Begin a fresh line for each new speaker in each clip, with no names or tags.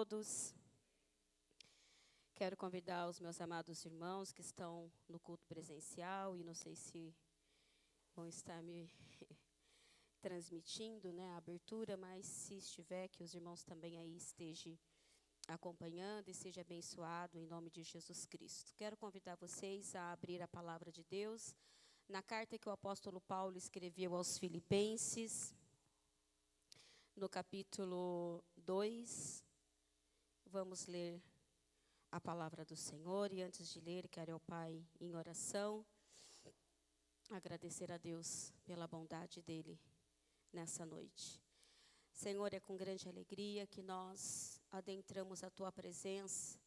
todos. Quero convidar os meus amados irmãos que estão no culto presencial e não sei se vão estar me transmitindo, a abertura, mas se estiver, que os irmãos também aí estejam acompanhando e seja abençoado em nome de Jesus Cristo. Quero convidar vocês a abrir a palavra de Deus na carta que o apóstolo Paulo escreveu aos Filipenses, no capítulo 2, vamos ler a palavra do Senhor. E antes de ler, quero ao Pai em oração, agradecer a Deus pela bondade dEle nessa noite. Senhor, é com grande alegria que nós adentramos a Tua presença.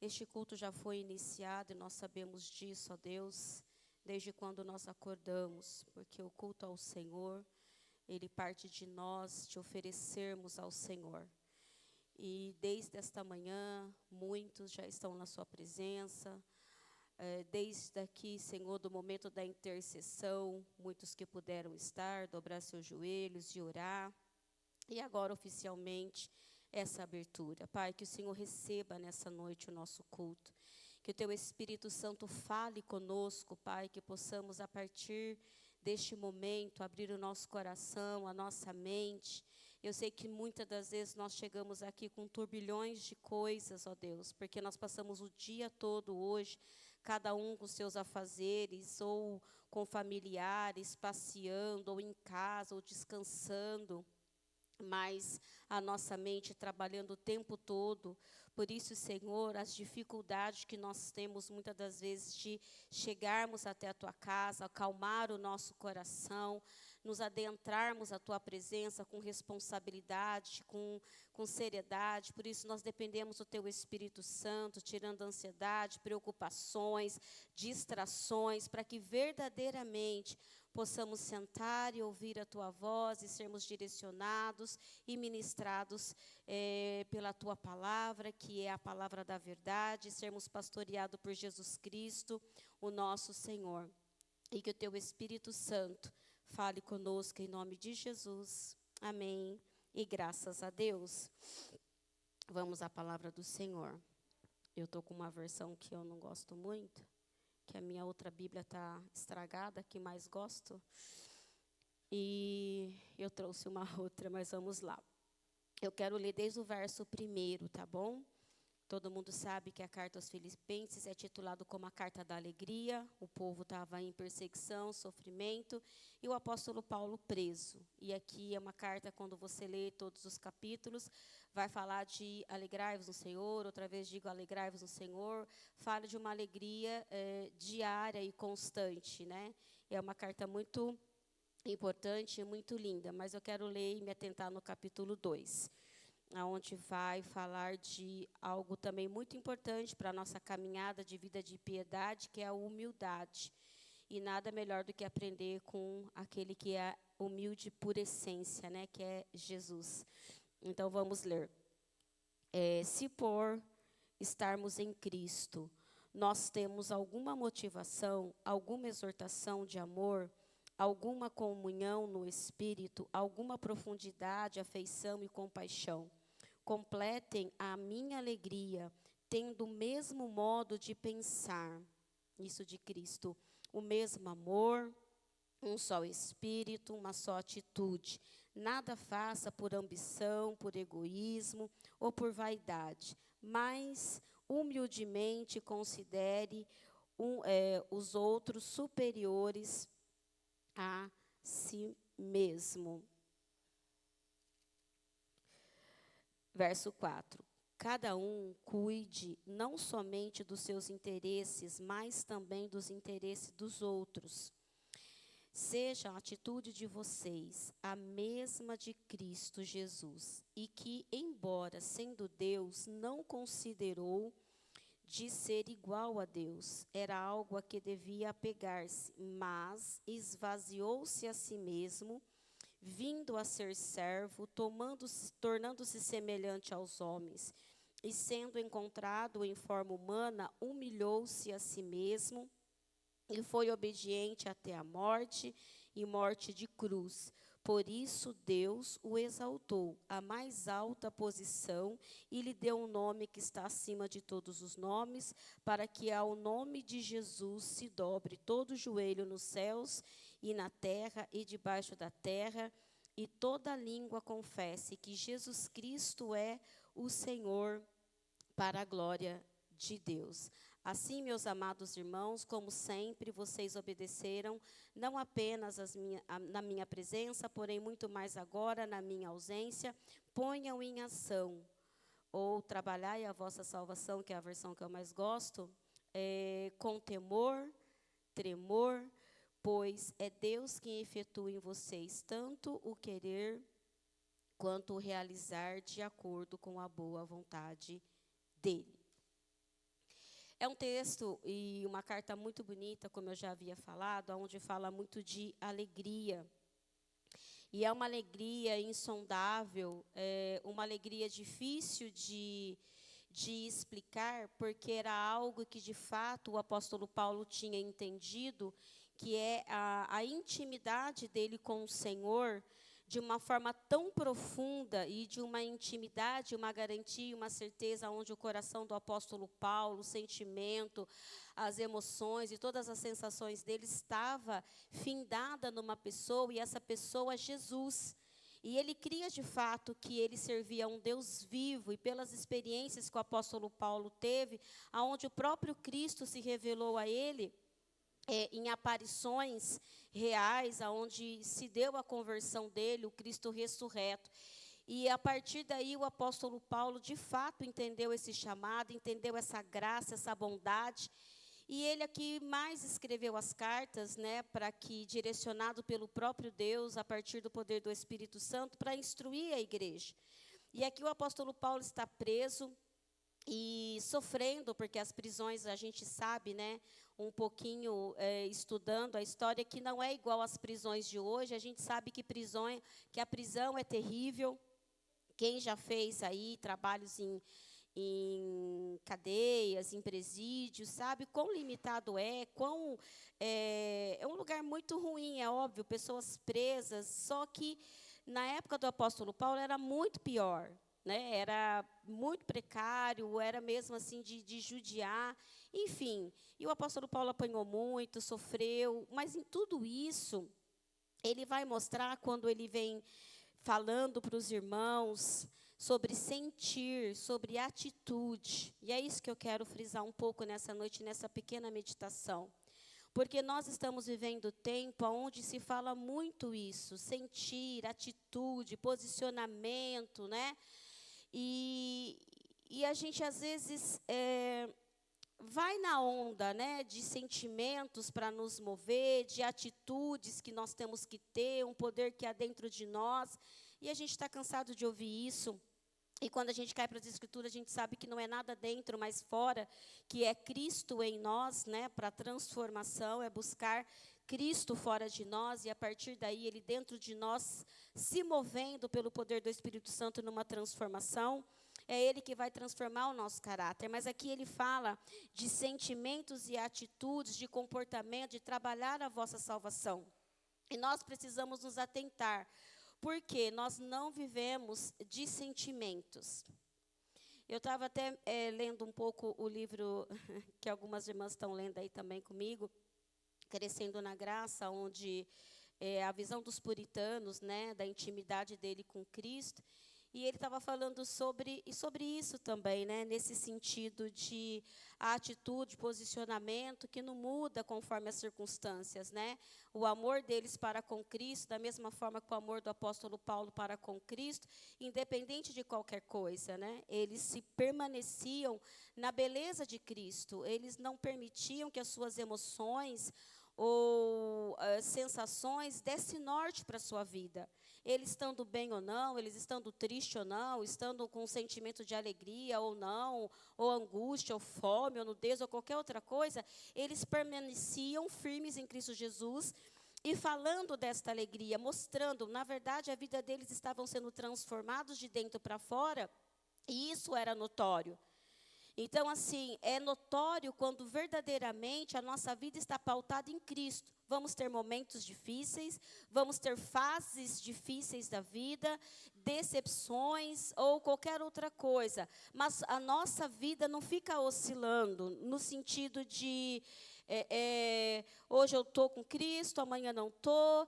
Este culto já foi iniciado e nós sabemos disso, ó Deus, desde quando nós acordamos, porque o culto ao Senhor, ele parte de nós te oferecermos ao Senhor. E desde esta manhã, muitos já estão na sua presença. Desde aqui, Senhor, do momento da intercessão, muitos que puderam estar, dobrar seus joelhos e orar. E agora, oficialmente, essa abertura. Pai, que o Senhor receba nessa noite o nosso culto. Que o Teu Espírito Santo fale conosco, Pai, que possamos, a partir deste momento, abrir o nosso coração, a nossa mente. Eu sei que muitas das vezes nós chegamos aqui com turbilhões de coisas, ó Deus, porque nós passamos o dia todo hoje, cada um com seus afazeres, ou com familiares, passeando, ou em casa, ou descansando. Mas a nossa mente trabalhando o tempo todo. Por isso, Senhor, as dificuldades que nós temos muitas das vezes de chegarmos até a Tua casa, acalmar o nosso coração, nos adentrarmos à Tua presença com responsabilidade, com seriedade. Por isso, nós dependemos do Teu Espírito Santo, tirando ansiedade, preocupações, distrações, para que verdadeiramente possamos sentar e ouvir a Tua voz e sermos direcionados e ministrados pela Tua palavra, que é a palavra da verdade, sermos pastoreados por Jesus Cristo, o nosso Senhor. E que o Teu Espírito Santo fale conosco em nome de Jesus. Amém. E graças a Deus. Vamos à palavra do Senhor. Eu estou com uma versão que eu não gosto muito, que a minha outra Bíblia está estragada, que mais gosto. E eu trouxe uma outra, mas vamos lá. Eu quero ler desde o verso 1, tá bom? Todo mundo sabe que a carta aos Filipenses é titulada como a carta da alegria. O povo estava em perseguição, sofrimento, e o apóstolo Paulo preso. E aqui é uma carta, quando você lê todos os capítulos, vai falar de alegrai-vos no Senhor, outra vez digo alegrai-vos no Senhor. Fala de uma alegria diária e constante, né? É uma carta muito importante e muito linda, mas eu quero ler e me atentar no capítulo 2. Onde vai falar de algo também muito importante para a nossa caminhada de vida de piedade, que é a humildade. E nada melhor do que aprender com aquele que é humilde por essência, né, que é Jesus. Então, vamos ler. Se por estarmos em Cristo, nós temos alguma motivação, alguma exortação de amor, alguma comunhão no Espírito, alguma profundidade, afeição e compaixão. Completem a minha alegria, tendo o mesmo modo de pensar, isso de Cristo, o mesmo amor, um só Espírito, uma só atitude. Nada faça por ambição, por egoísmo ou por vaidade, mas humildemente considere os outros superiores a si mesmo. Verso 4. Cada um cuide não somente dos seus interesses, mas também dos interesses dos outros. Seja a atitude de vocês a mesma de Cristo Jesus, e que, embora sendo Deus, não considerou de ser igual a Deus, era algo a que devia apegar-se, mas esvaziou-se a si mesmo, vindo a ser servo, tornando-se semelhante aos homens, e sendo encontrado em forma humana, humilhou-se a si mesmo, e foi obediente até a morte, e morte de cruz. Por isso Deus o exaltou à mais alta posição e lhe deu um nome que está acima de todos os nomes, para que ao nome de Jesus se dobre todo o joelho nos céus e na terra e debaixo da terra, e toda língua confesse que Jesus Cristo é o Senhor, para a glória de Deus. Assim, meus amados irmãos, como sempre, vocês obedeceram, não apenas na minha presença, porém muito mais agora na minha ausência, ponham em ação, ou trabalhai a vossa salvação, que é a versão que eu mais gosto, com temor, tremor, pois é Deus quem efetua em vocês tanto o querer quanto o realizar de acordo com a boa vontade dele. É um texto e uma carta muito bonita, como eu já havia falado, onde fala muito de alegria. E é uma alegria insondável, uma alegria difícil de explicar, porque era algo que, de fato, o apóstolo Paulo tinha entendido, que é a intimidade dele com o Senhor, de uma forma tão profunda e de uma intimidade, uma garantia, uma certeza, onde o coração do apóstolo Paulo, o sentimento, as emoções e todas as sensações dele estava findada numa pessoa, e essa pessoa é Jesus. E ele cria de fato que ele servia a um Deus vivo, e pelas experiências que o apóstolo Paulo teve, aonde o próprio Cristo se revelou a ele, em aparições reais, aonde se deu a conversão dele, o Cristo ressurreto. E a partir daí o apóstolo Paulo de fato entendeu esse chamado, entendeu essa graça, essa bondade. E ele aqui mais escreveu as cartas, né, para que, direcionado pelo próprio Deus, a partir do poder do Espírito Santo, para instruir a igreja. E aqui o apóstolo Paulo está preso e sofrendo, porque as prisões, a gente sabe, né, um pouquinho estudando a história, que não é igual às prisões de hoje. A gente sabe que a prisão é terrível. Quem já fez aí trabalhos em cadeias, em presídios, sabe quão limitado é um lugar muito ruim, é óbvio, pessoas presas, só que na época do apóstolo Paulo era muito pior, né? Era muito precário, era mesmo assim de judiar, enfim. E o apóstolo Paulo apanhou muito, sofreu, mas em tudo isso, ele vai mostrar, quando ele vem falando para os irmãos sobre sentir, sobre atitude. E é isso que eu quero frisar um pouco nessa noite, nessa pequena meditação. Porque nós estamos vivendo tempo onde se fala muito isso, sentir, atitude, posicionamento, né? E a gente, às vezes, vai na onda, né, de sentimentos para nos mover, de atitudes que nós temos que ter, um poder que há dentro de nós, e a gente está cansado de ouvir isso. E quando a gente cai para as Escrituras, a gente sabe que não é nada dentro, mas fora, que é Cristo em nós, né, para transformação, é buscar Cristo fora de nós, e a partir daí, Ele dentro de nós, se movendo pelo poder do Espírito Santo numa transformação. É Ele que vai transformar o nosso caráter. Mas aqui ele fala de sentimentos e atitudes, de comportamento, de trabalhar a vossa salvação. E nós precisamos nos atentar, porque nós não vivemos de sentimentos. Eu estava até lendo um pouco o livro que algumas irmãs estão lendo aí também comigo, Crescendo na Graça, onde a visão dos puritanos, né, da intimidade dele com Cristo. E ele estava falando sobre isso também, né, nesse sentido de a atitude, posicionamento, que não muda conforme as circunstâncias, né? O amor deles para com Cristo, da mesma forma que o amor do apóstolo Paulo para com Cristo, independente de qualquer coisa, né? Eles se permaneciam na beleza de Cristo, eles não permitiam que as suas emoções ou sensações dessem norte para a sua vida. Eles estando bem ou não, eles estando tristes ou não, estando com um sentimento de alegria ou não, ou angústia, ou fome, ou nudez, ou qualquer outra coisa, eles permaneciam firmes em Cristo Jesus, e falando desta alegria, mostrando, na verdade, a vida deles estavam sendo transformados de dentro para fora, e isso era notório. Então, assim, é notório quando verdadeiramente a nossa vida está pautada em Cristo. Vamos ter momentos difíceis, vamos ter fases difíceis da vida, decepções ou qualquer outra coisa. Mas a nossa vida não fica oscilando no sentido de hoje eu estou com Cristo, amanhã não estou.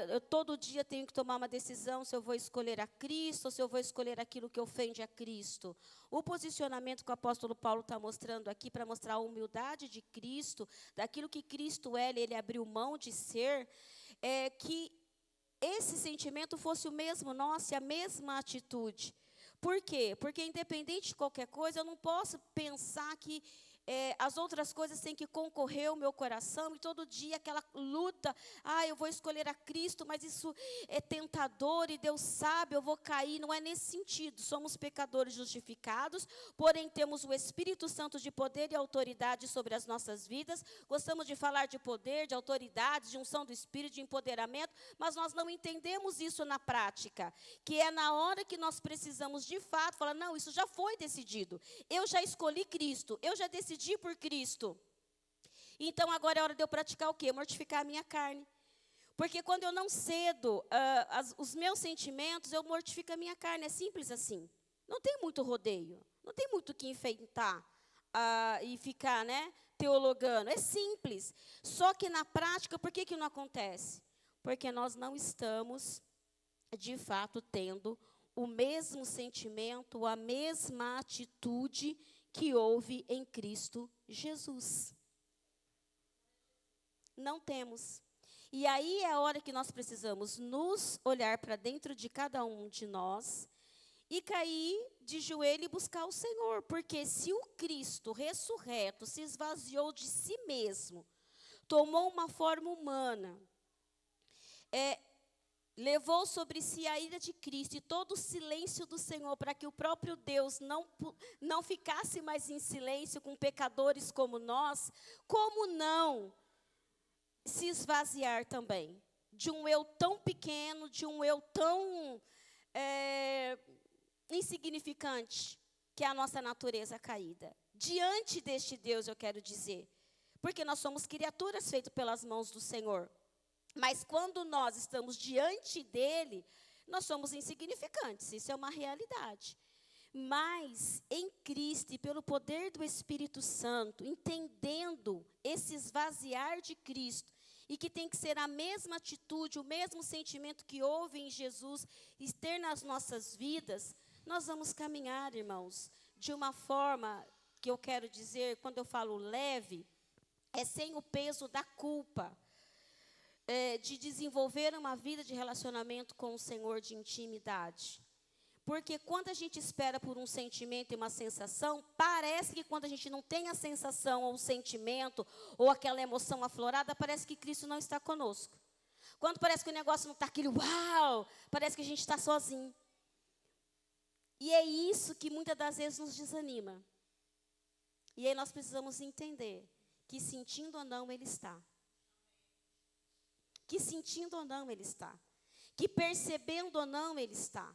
Eu todo dia tenho que tomar uma decisão se eu vou escolher a Cristo ou se eu vou escolher aquilo que ofende a Cristo. O posicionamento que o apóstolo Paulo está mostrando aqui, para mostrar a humildade de Cristo, daquilo que Cristo é, ele abriu mão de ser, é que esse sentimento fosse o mesmo nosso e a mesma atitude. Por quê? Porque independente de qualquer coisa, eu não posso pensar que as outras coisas têm que concorrer ao meu coração, e todo dia aquela luta, eu vou escolher a Cristo, mas isso é tentador, e Deus sabe, eu vou cair. Não é nesse sentido. Somos pecadores justificados, porém temos o Espírito Santo de poder e autoridade sobre as nossas vidas. Gostamos de falar de poder, de autoridade, de unção do Espírito, de empoderamento, mas nós não entendemos isso na prática, que é na hora que nós precisamos de fato falar, não, isso já foi decidido, eu já escolhi Cristo, eu já decidi por Cristo. Então agora é hora de eu praticar o quê? Mortificar a minha carne. Porque quando eu não cedo os meus sentimentos, eu mortifico a minha carne. É simples assim. Não tem muito rodeio. Não tem muito o que enfeitar e ficar, teologando. É simples. Só que na prática, por que não acontece? Porque nós não estamos, de fato, tendo o mesmo sentimento, a mesma atitude que houve em Cristo Jesus. Não temos. E aí é a hora que nós precisamos nos olhar para dentro de cada um de nós e cair de joelho e buscar o Senhor. Porque se o Cristo ressurreto se esvaziou de si mesmo, tomou uma forma humana, levou sobre si a ira de Cristo e todo o silêncio do Senhor, para que o próprio Deus não ficasse mais em silêncio com pecadores como nós, como não se esvaziar também de um eu tão pequeno, de um eu tão insignificante, que é a nossa natureza caída. Diante deste Deus, eu quero dizer, porque nós somos criaturas feitas pelas mãos do Senhor. Mas quando nós estamos diante dele, nós somos insignificantes, isso é uma realidade. Mas em Cristo e pelo poder do Espírito Santo, entendendo esse esvaziar de Cristo, e que tem que ser a mesma atitude, o mesmo sentimento que houve em Jesus, e ter nas nossas vidas, nós vamos caminhar, irmãos, de uma forma que eu quero dizer, quando eu falo leve, é sem o peso da culpa. De desenvolver uma vida de relacionamento com o Senhor, de intimidade. Porque quando a gente espera por um sentimento e uma sensação, parece que quando a gente não tem a sensação ou o sentimento ou aquela emoção aflorada, parece que Cristo não está conosco. Quando parece que o negócio não está aquele uau, parece que a gente está sozinho. E é isso que muitas das vezes nos desanima. E aí nós precisamos entender que sentindo ou não, Ele está. Que sentindo ou não Ele está. Que percebendo ou não Ele está.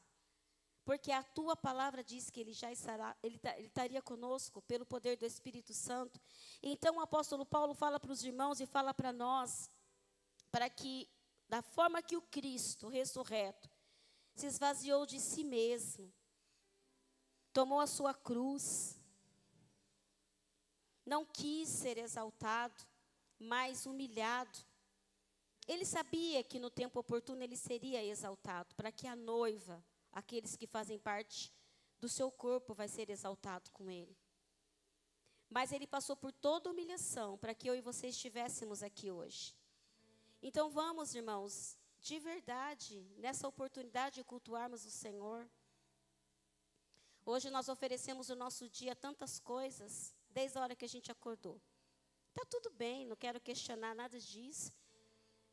Porque a tua palavra diz que Ele já estará, Ele estaria conosco pelo poder do Espírito Santo. Então o apóstolo Paulo fala para os irmãos e fala para nós, para que, da forma que o Cristo ressurreto se esvaziou de si mesmo, tomou a sua cruz, não quis ser exaltado, mas humilhado. Ele sabia que no tempo oportuno ele seria exaltado, para que a noiva, aqueles que fazem parte do seu corpo, vai ser exaltado com ele. Mas ele passou por toda humilhação, para que eu e você estivéssemos aqui hoje. Então vamos, irmãos, de verdade, nessa oportunidade de cultuarmos o Senhor. Hoje nós oferecemos o nosso dia a tantas coisas, desde a hora que a gente acordou. Está tudo bem, não quero questionar nada disso.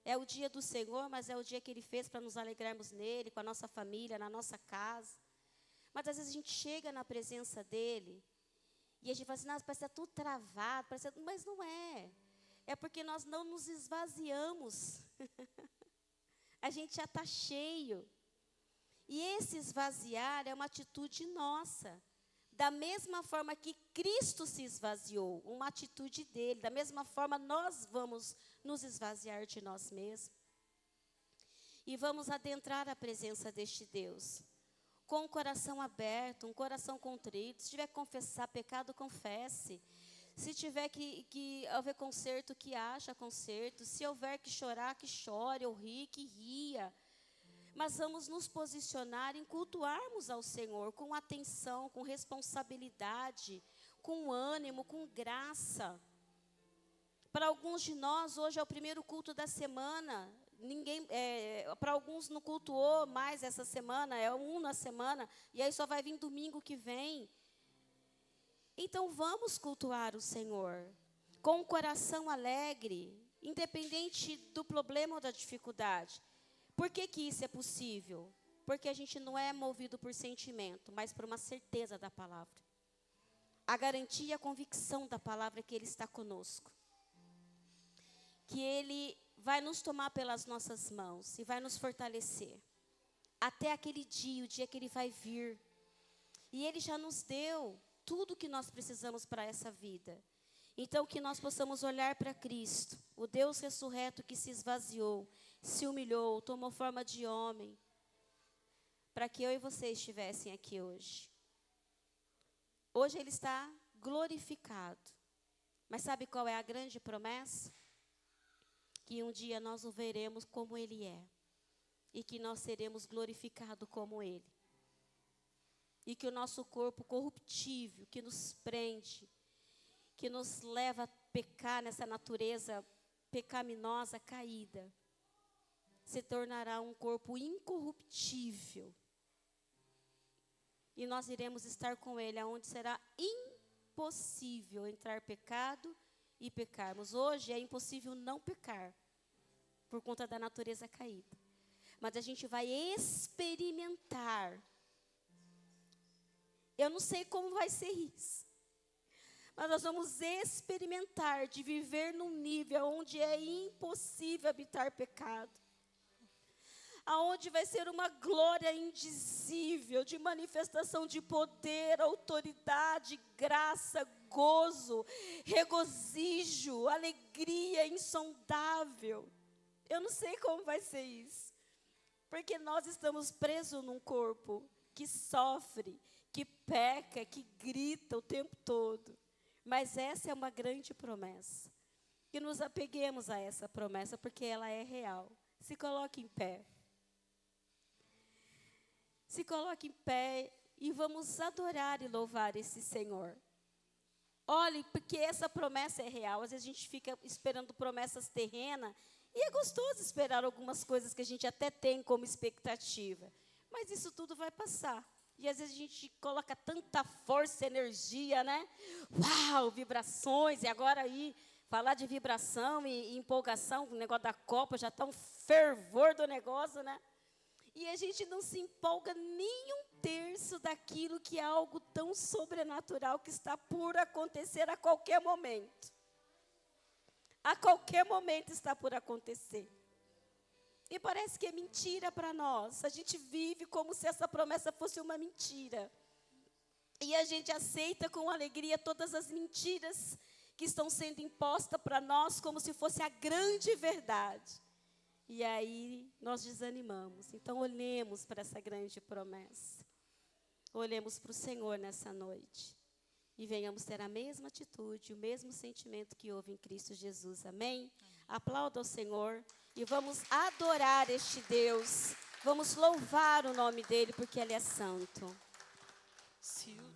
É o dia do Senhor, mas é o dia que Ele fez para nos alegrarmos nele, com a nossa família, na nossa casa. Mas às vezes a gente chega na presença dEle e a gente fala assim, nossa, parece que está tudo travado, mas não é. É porque nós não nos esvaziamos. A gente já está cheio. E esse esvaziar é uma atitude nossa, da mesma forma que Cristo se esvaziou, uma atitude dele, da mesma forma nós vamos nos esvaziar de nós mesmos. E vamos adentrar a presença deste Deus, com o coração aberto, um coração contrito. Se tiver que confessar pecado, confesse. Se tiver que haver conserto, que haja conserto. Se houver que chorar, que chore, ou rir, que ria. Mas vamos nos posicionar em cultuarmos ao Senhor com atenção, com responsabilidade, com ânimo, com graça. Para alguns de nós, hoje é o primeiro culto da semana. Para alguns não cultuou mais essa semana, é um na semana, e aí só vai vir domingo que vem. Então vamos cultuar o Senhor com um coração alegre, independente do problema ou da dificuldade. Por que isso é possível? Porque a gente não é movido por sentimento, mas por uma certeza da palavra. A garantia e a convicção da palavra é que Ele está conosco. Que Ele vai nos tomar pelas nossas mãos e vai nos fortalecer. Até aquele dia, o dia que Ele vai vir. E Ele já nos deu tudo o que nós precisamos para essa vida. Então, que nós possamos olhar para Cristo, o Deus ressurreto que se esvaziou, se humilhou, tomou forma de homem, para que eu e você estivessem aqui hoje. Hoje Ele está glorificado. Mas sabe qual é a grande promessa? Que um dia nós o veremos como Ele é. E que nós seremos glorificados como Ele. E que o nosso corpo corruptível, que nos prende, que nos leva a pecar nessa natureza pecaminosa, caída, se tornará um corpo incorruptível. E nós iremos estar com Ele, aonde será impossível entrar pecado e pecarmos. Hoje é impossível não pecar, por conta da natureza caída. Mas a gente vai experimentar. Eu não sei como vai ser isso. Mas nós vamos experimentar de viver num nível onde é impossível habitar pecado. Aonde vai ser uma glória indizível, de manifestação de poder, autoridade, graça, gozo, regozijo, alegria insondável. Eu não sei como vai ser isso. Porque nós estamos presos num corpo que sofre, que peca, que grita o tempo todo. Mas essa é uma grande promessa. Que nos apeguemos a essa promessa, porque ela é real. Se coloque em pé. Se coloque em pé e vamos adorar e louvar esse Senhor. Olhe, porque essa promessa é real. Às vezes a gente fica esperando promessas terrenas, e é gostoso esperar algumas coisas que a gente até tem como expectativa. Mas isso tudo vai passar. E às vezes a gente coloca tanta força, energia, né? Uau, vibrações. E agora aí, falar de vibração e empolgação, o negócio da Copa, já está um fervor do negócio, né? E a gente não se empolga nem um terço daquilo que é algo tão sobrenatural que está por acontecer a qualquer momento. A qualquer momento está por acontecer. E parece que é mentira para nós. A gente vive como se essa promessa fosse uma mentira. E a gente aceita com alegria todas as mentiras que estão sendo impostas para nós como se fosse a grande verdade. E aí nós desanimamos. Então olhemos para essa grande promessa. Olhemos para o Senhor nessa noite. E venhamos ter a mesma atitude, o mesmo sentimento que houve em Cristo Jesus. Amém? Aplauda ao Senhor e vamos adorar este Deus. Vamos louvar o nome dEle, porque Ele é santo.
Se o